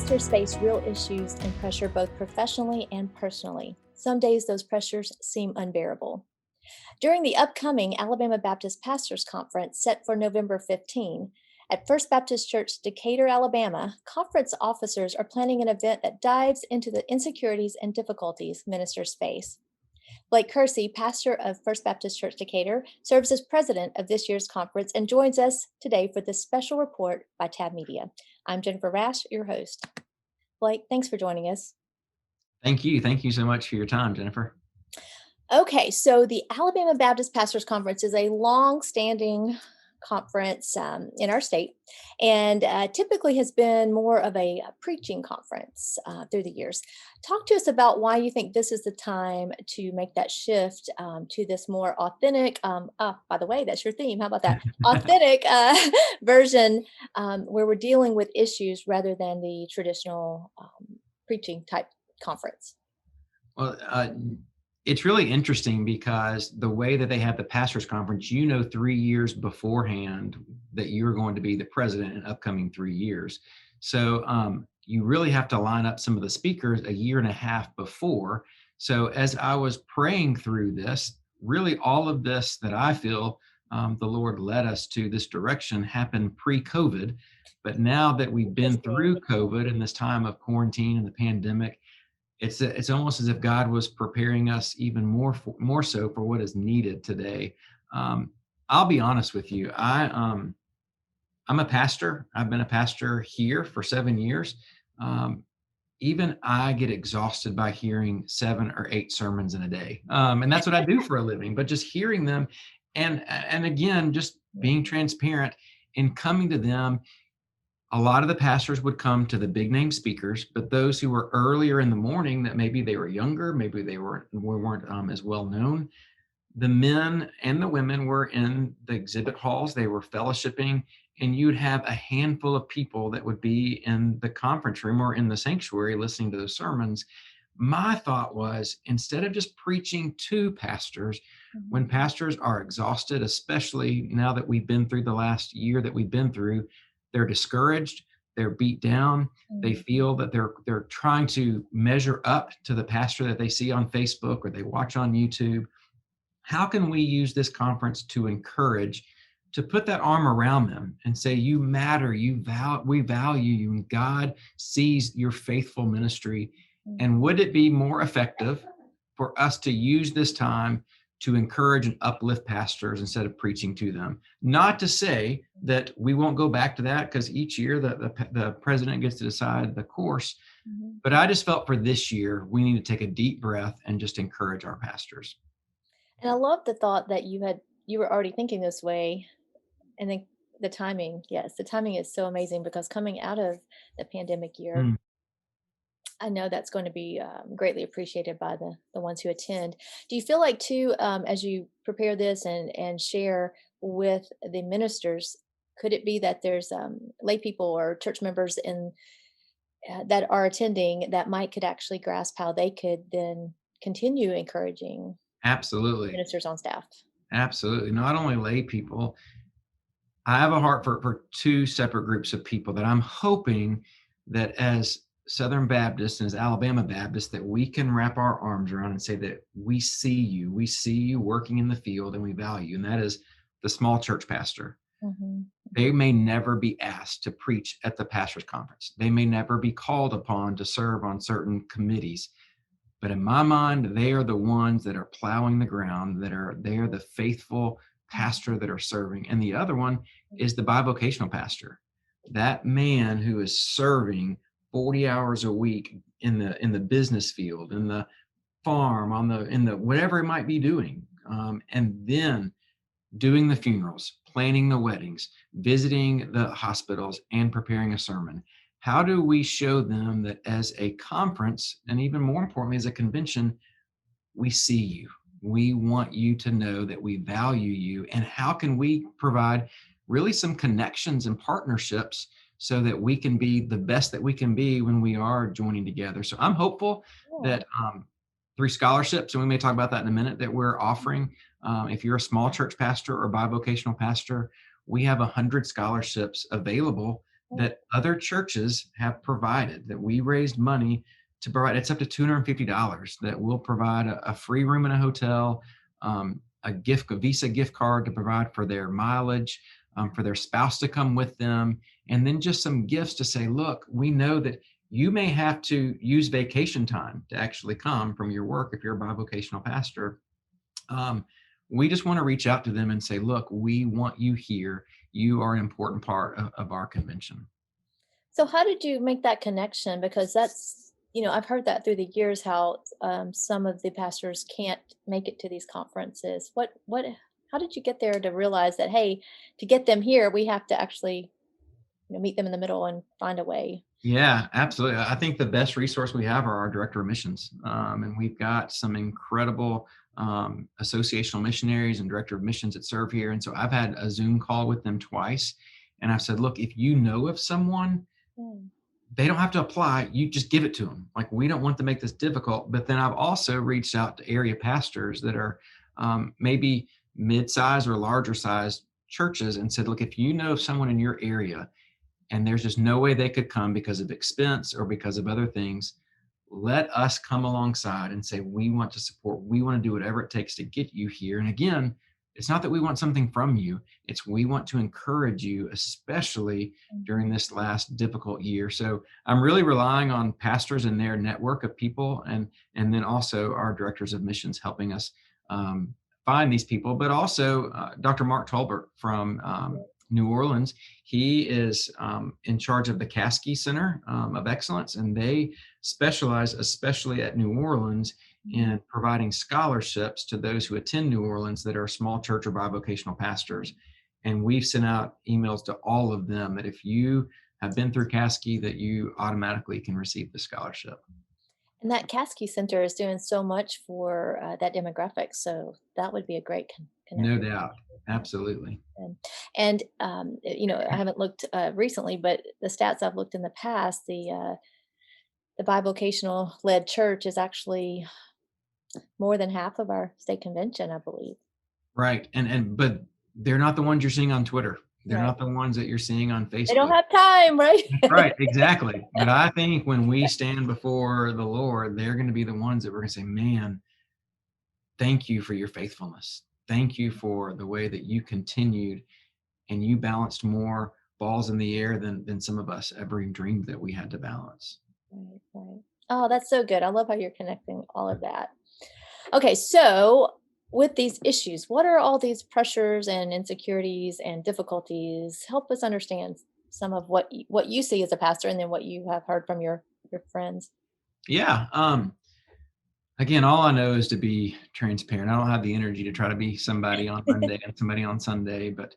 Pastors face real issues and pressure both professionally and personally. Some days those pressures seem unbearable. During the upcoming Alabama Baptist Pastors Conference set for November 15, at First Baptist Church, Decatur, Alabama, conference officers are planning an event that dives into the insecurities and difficulties ministers face. Blake Kersey, pastor of First Baptist Church, Decatur, serves as president of this year's conference and joins us today for this special report by Tab Media. I'm Jennifer Rash, your host. Blake, thanks for joining us. Thank you. Thank you so much for your time, Jennifer. Okay, so the Alabama Baptist Pastors Conference is a long-standing conference in our state, and typically has been more of a preaching conference through the years. Talk to us about why you think this is the time to make that shift to this more authentic. By the way, that's your theme. How about that? Authentic version where we're dealing with issues rather than the traditional preaching type conference. Well, it's really interesting because the way that they have the pastors conference, 3 years beforehand that you're going to be the president in upcoming 3 years. So you really have to line up some of the speakers a year and a half before. So as I was praying through this, really all of this that I feel the Lord led us to this direction happened pre-COVID. But now that we've been through COVID and this time of quarantine and the pandemic, it's almost as if God was preparing us even more so for what is needed today. I'll be honest with you. I'm a pastor. I've been a pastor here for 7 years. Even I get exhausted by hearing 7 or 8 sermons in a day. And that's what I do for a living, but just hearing them and again, just being transparent and coming to them. A lot of the pastors would come to the big name speakers, but those who were earlier in the morning that maybe they were younger, maybe they weren't as well known. The men and the women were in the exhibit halls, they were fellowshipping, and you'd have a handful of people that would be in the conference room or in the sanctuary listening to those sermons. My thought was, instead of just preaching to pastors, when pastors are exhausted, especially now that we've been through the last year that we've been through, they're discouraged, they're beat down, they feel that they're trying to measure up to the pastor that they see on Facebook or they watch on YouTube. How can we use this conference to encourage, to put that arm around them and say, you matter, we value you, and God sees your faithful ministry. And would it be more effective for us to use this time to encourage and uplift pastors instead of preaching to them? Not to say that we won't go back to that, because each year the president gets to decide the course. But I just felt for this year, we need to take a deep breath and just encourage our pastors. And I love the thought that you were already thinking this way. And then the timing, yes, the timing is so amazing because coming out of the pandemic year, I know that's going to be greatly appreciated by the ones who attend. Do you feel like too, as you prepare this and share with the ministers, could it be that there's lay people or church members that are attending that could actually grasp how they could then continue encouraging Absolutely. ministers on staff? Absolutely. Not only lay people, I have a heart for 2 separate groups of people that I'm hoping that as Southern Baptists and as Alabama Baptists, that we can wrap our arms around and say that we see you working in the field and we value you. And that is the small church pastor. They may never be asked to preach at the pastors conference. They may never be called upon to serve on certain committees. But in my mind, they are the ones that are plowing the ground, they are the faithful pastor that are serving. And the other one is the bivocational pastor, that man who is serving 40 hours a week in the business field, in the farm, in the whatever it might be doing, and then doing the funerals, planning the weddings, visiting the hospitals, and preparing a sermon. How do we show them that as a conference, and even more importantly, as a convention, we see you? We want you to know that we value you. And how can we provide really some connections and partnerships so that we can be the best that we can be when we are joining together? So I'm hopeful that 3 scholarships, and we may talk about that in a minute, that we're offering. If you're a small church pastor or bivocational pastor, we have 100 scholarships available Right. that other churches have provided, that we raised money to provide. It's up to $250 that will provide a free room in a hotel, a Visa gift card to provide for their mileage, for their spouse to come with them, and then just some gifts to say, look, we know that you may have to use vacation time to actually come from your work if you're a bivocational pastor. um, we just want to reach out to them and say, look, we want you here. You are an important part of our convention. So how did you make that connection? Because that's, I've heard that through the years how some of the pastors can't make it to these conferences. How did you get there to realize that, hey, to get them here, we have to actually, meet them in the middle and find a way? Yeah, absolutely. I think the best resource we have are our director of missions. And we've got some incredible associational missionaries and director of missions that serve here. And so I've had a Zoom call with them twice. And I've said, look, if you know of someone, Mm, they don't have to apply. You just give it to them. Like, we don't want to make this difficult. But then I've also reached out to area pastors that are maybe mid-size or larger size churches and said, look, if you know of someone in your area and there's just no way they could come because of expense or because of other things, let us come alongside and say, we want to support, we want to do whatever it takes to get you here. And again, it's not that we want something from you, it's we want to encourage you, especially during mhm. this last difficult year. So I'm really relying on pastors and their network of people, and then also our directors of missions helping us um, find these people, but also Dr. Mark Tolbert from New Orleans. He is in charge of the Caskey Center of Excellence, and they specialize, especially at New Orleans, Mhm. in providing scholarships to those who attend New Orleans that are small church or bivocational pastors. And we've sent out emails to all of them that if you have been through Caskey, that you automatically can receive the scholarship. And that Caskey Center is doing so much for that demographic. So that would be a great No connector. doubt. Absolutely. I haven't looked recently, but the stats I've looked in the past, the bivocational led church is actually more than half of our state convention, I believe. Right. But they're not the ones you're seeing on Twitter. They're Right. not the ones that you're seeing on They don't Facebook. have time, right? That's right, exactly. But I think when we stand before the Lord, they're going to be the ones that we're going to say, man, thank you for your faithfulness. Thank you for the way that you continued and you balanced more balls in the air than some of us ever even dreamed that we had to balance. Right, right. Oh, that's so good. I love how you're connecting all of that. Okay, so with these issues, what are all these pressures and insecurities and difficulties? Help us understand some of what you see as a pastor, and then what you have heard from your friends. Yeah. Again, all I know is to be transparent. I don't have the energy to try to be somebody on Monday and somebody on Sunday, but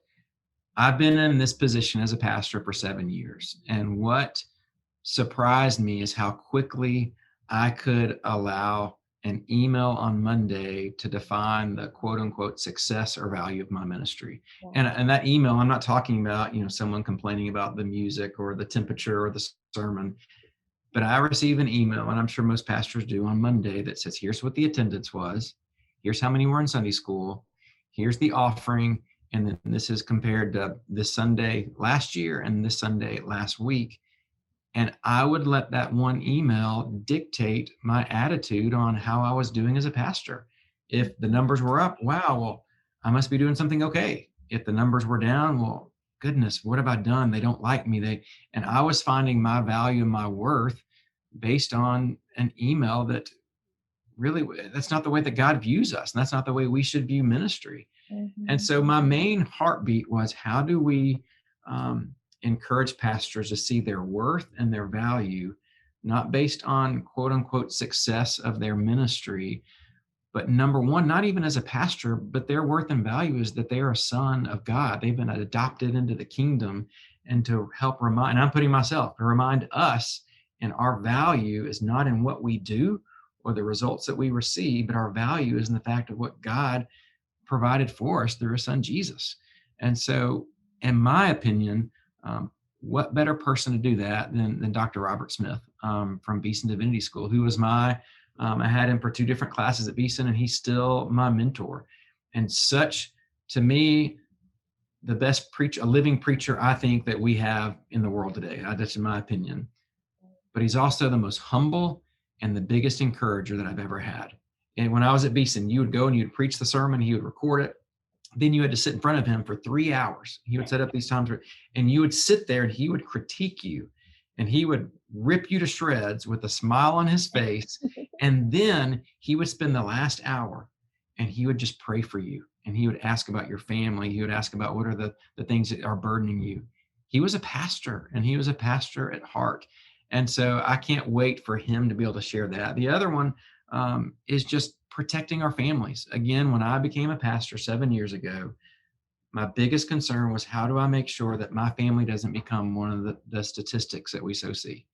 I've been in this position as a pastor for 7 years. And what surprised me is how quickly I could allow an email on Monday to define the quote unquote success or value of my ministry. And, Wow. and that email, I'm not talking about, someone complaining about the music or the temperature or the sermon, but I receive an email, and I'm sure most pastors do on Monday, that says, here's what the attendance was. Here's how many were in Sunday school. Here's the offering. And then this is compared to this Sunday last year and this Sunday last week. And I would let that one email dictate my attitude on how I was doing as a pastor. If the numbers were up, wow, well, I must be doing something okay. If the numbers were down, well, goodness, what have I done? They don't like me. And I was finding my value and my worth based on an email that really, that's not the way that God views us. And that's not the way we should view ministry. And Mhm. so my main heartbeat was, how do we encourage pastors to see their worth and their value, not based on quote unquote success of their ministry, but number one, not even as a pastor, but their worth and value is that they are a son of God. They've been adopted into the kingdom, and to help remind, and I'm putting myself to remind us, and our value is not in what we do or the results that we receive, but our value is in the fact of what God provided for us through his son Jesus. And so, in my opinion, what better person to do that than Dr. Robert Smith from Beeson Divinity School, who was I had him for 2 different classes at Beeson, and he's still my mentor. And such, to me, the best preacher, a living preacher, I think, that we have in the world today. That's in my opinion. But he's also the most humble and the biggest encourager that I've ever had. And when I was at Beeson, you would go and you'd preach the sermon, he would record it. Then you had to sit in front of him for 3 hours. He would set up these times and you would sit there and he would critique you and he would rip you to shreds with a smile on his face. And then he would spend the last hour and he would just pray for you. And he would ask about your family. He would ask about what are the things that are burdening you. He was a pastor and he was a pastor at heart. And so I can't wait for him to be able to share that. The other one is just protecting our families. Again, when I became a pastor 7 years ago, my biggest concern was how do I make sure that my family doesn't become one of the statistics that we so see,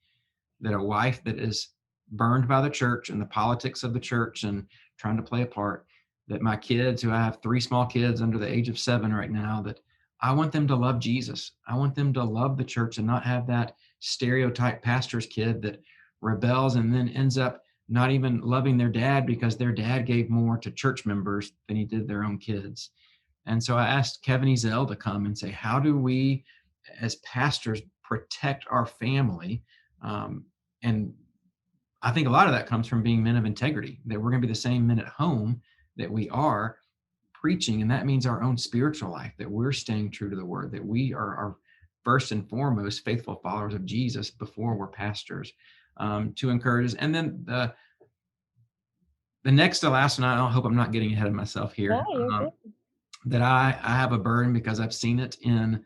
that a wife that is burned by the church and the politics of the church and trying to play a part, that my kids, who I have 3 small kids under the age of 7 right now, that I want them to love Jesus. I want them to love the church and not have that stereotype pastor's kid that rebels and then ends up not even loving their dad because their dad gave more to church members than he did their own kids. And so I asked Kevin Ezell to come and say, how do we as pastors protect our family? And I think a lot of that comes from being men of integrity, that we're going to be the same men at home that we are preaching. And that means our own spiritual life, that we're staying true to the word, that we are first and foremost faithful followers of Jesus before we're pastors, to encourage us. And then the next to last one, I hope I'm not getting ahead of myself here, No, you're good. that I have a burden because I've seen it in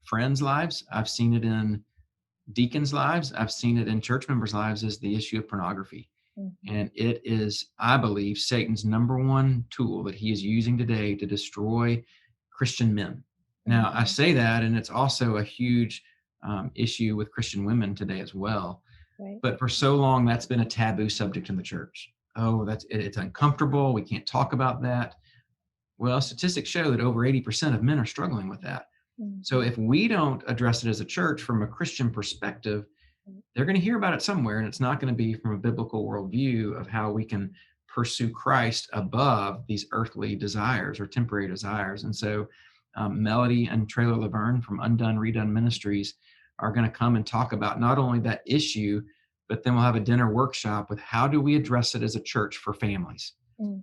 friends' lives. I've seen it in deacons' lives. I've seen it in church members' lives, is the issue of pornography. Mm-hmm. And it is, I believe, Satan's number one tool that he is using today to destroy Christian men. Now, I say that, and it's also a huge issue with Christian women today as well. Right. But for so long, that's been a taboo subject in the church. Oh, it's uncomfortable. We can't talk about that. Well, statistics show that over 80% of men are struggling with that. Mm-hmm. So if we don't address it as a church from a Christian perspective, they're going to hear about it somewhere, and it's not going to be from a biblical worldview of how we can pursue Christ above these earthly desires or temporary desires. And so Melody and Traylor Laverne from Undone Redone Ministries are going to come and talk about not only that issue, but then we'll have a dinner workshop with how do we address it as a church for families?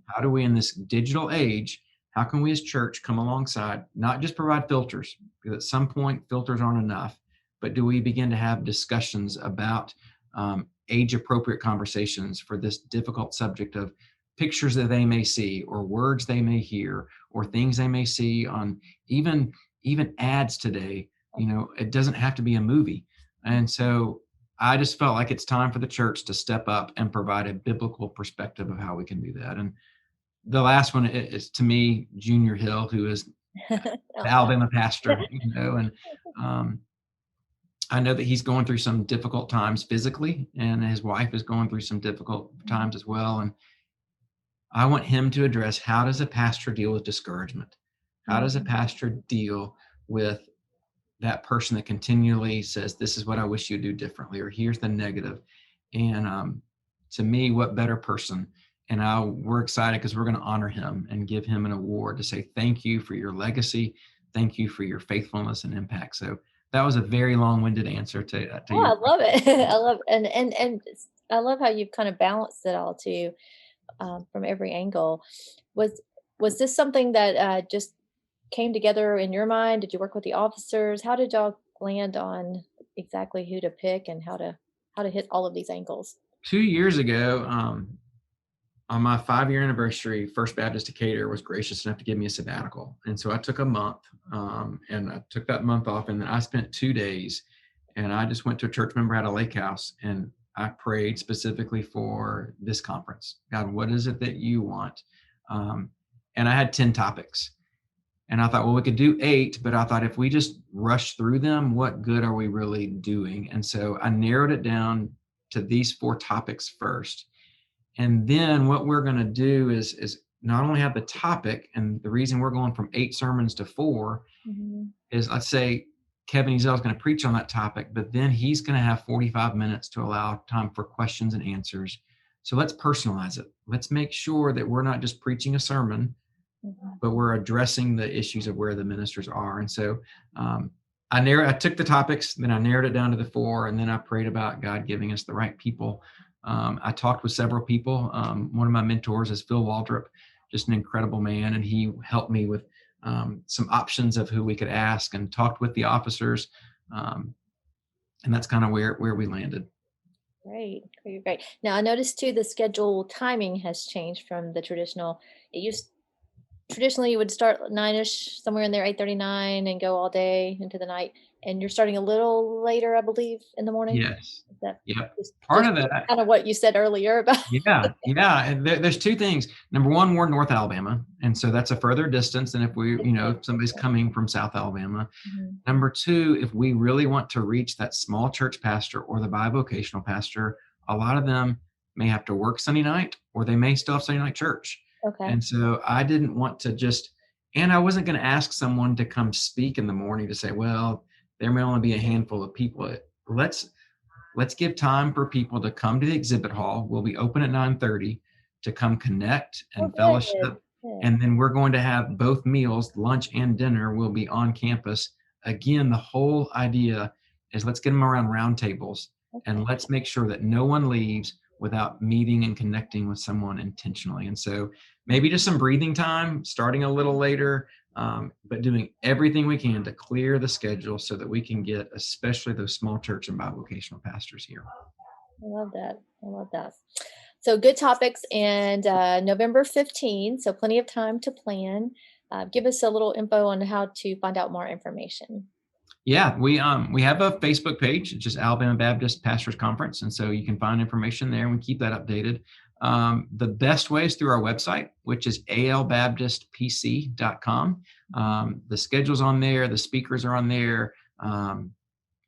How do we, in this digital age, how can we as church come alongside, not just provide filters, because at some point filters aren't enough, but do we begin to have discussions about age-appropriate conversations for this difficult subject of pictures that they may see or words they may hear or things they may see on even ads today. It doesn't have to be a movie. And so I just felt like it's time for the church to step up and provide a biblical perspective of how we can do that. And the last one is, to me, Junior Hill, who is the Alabama pastor, and I know that he's going through some difficult times physically, and his wife is going through some difficult times as well. And I want him to address, how does a pastor deal with discouragement? How does a pastor deal with that person that continually says, this is what I wish you'd do differently, or here's the negative? And to me, what better person? And we're excited because we're going to honor him and give him an award to say, thank you for your legacy. Thank you for your faithfulness and impact. So that was a very long-winded answer to Oh, I your love it. I love and I love how you've kind of balanced it all too, from every angle. Was was this something that just came together in your mind? Did you work with the officers? How did y'all land on exactly who to pick and how to hit all of these angles? 2 years ago. On my 5-year anniversary, First Baptist Decatur was gracious enough to give me a sabbatical. And so I took a month, and I took that month off, and then I spent 2 days, and I just went to a church member at a lake house, and I prayed specifically for this conference. God, what is it that you want? And I had 10 topics. And I thought, well, we could do 8, but I thought if we just rush through them, what good are we really doing? And so I narrowed it down to these 4 topics first. And then what we're going to do is not only have the topic, and the reason we're going from 8 sermons to 4 is, let's say Kevin Ezell is going to preach on that topic, but then he's going to have 45 minutes to allow time for questions and answers. So let's personalize it. Let's make sure that we're not just preaching a sermon, but we're addressing the issues of where the ministers are. And so I took the topics, then I narrowed it down to the 4, and then I prayed about God giving us the right people. I talked with several people. One of my mentors is Phil Waldrop, just an incredible man, and he helped me with some options of who we could ask, and talked with the officers. And that's kind of where we landed. Great, great, great. Now I noticed too the schedule timing has changed from the traditional. It used Traditionally you would start 9ish, somewhere in there, 8:39, and go all day into the night. And you're starting a little later, I believe, in the morning. Yes. Is that Yep. just Part just of that. kind of what you said earlier about? Yeah, yeah. And there's 2 things. Number 1, we're in North Alabama, and so that's a further distance than if somebody's coming from South Alabama. Mhm. Number 2, if we really want to reach that small church pastor or the bivocational pastor, a lot of them may have to work Sunday night, or they may still have Sunday night church. Okay. And so I didn't want to and I wasn't going to ask someone to come speak in the morning to say, well, there may only be a handful of people. Let's give time for people to come to the exhibit hall. We'll be open at 9:30 to come connect Oh, and good, fellowship. good. And then we're going to have both meals, lunch and dinner, will be on campus. Again, the whole idea is let's get them around round tables, and Okay. let's make sure that no one leaves without meeting and connecting with someone intentionally. And so maybe just some breathing time, starting a little later, but doing everything we can to clear the schedule so that we can get especially those small church and bivocational pastors here. I love that. I love that. So good topics, and November 15, so plenty of time to plan. Give us a little info on how to find out more information. Yeah, we have a Facebook page. It's just Alabama Baptist Pastors Conference, and so you can find information there, and we keep that updated. The best way is through our website, which is albaptistpc.com. The schedule's on there, the speakers are on there.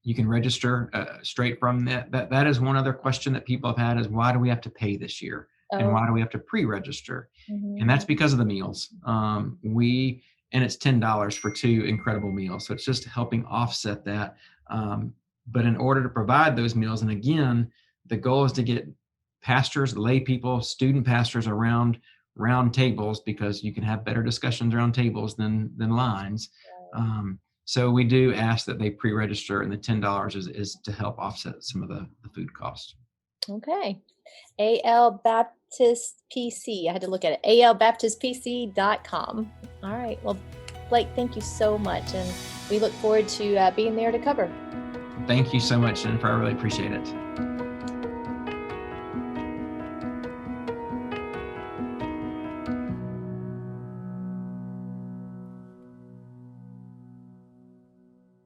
You can register straight from that. That is one other question that people have had, is why do we have to pay this year, and Oh, why do we have to pre-register? And mhm. that's because of the meals. And it's $10 for 2 incredible meals. So it's just helping offset that. But in order to provide those meals, and again, the goal is to get pastors, lay people, student pastors around round tables, because you can have better discussions around tables than lines. So we do ask that they pre-register, and the $10 is to help offset some of the food costs. Okay. AL Baptist PC. I had to look at it. ALBaptistPC.com. All right. Well, Blake, thank you so much. And we look forward to being there to cover. Thank you so much, Jennifer. I really appreciate it.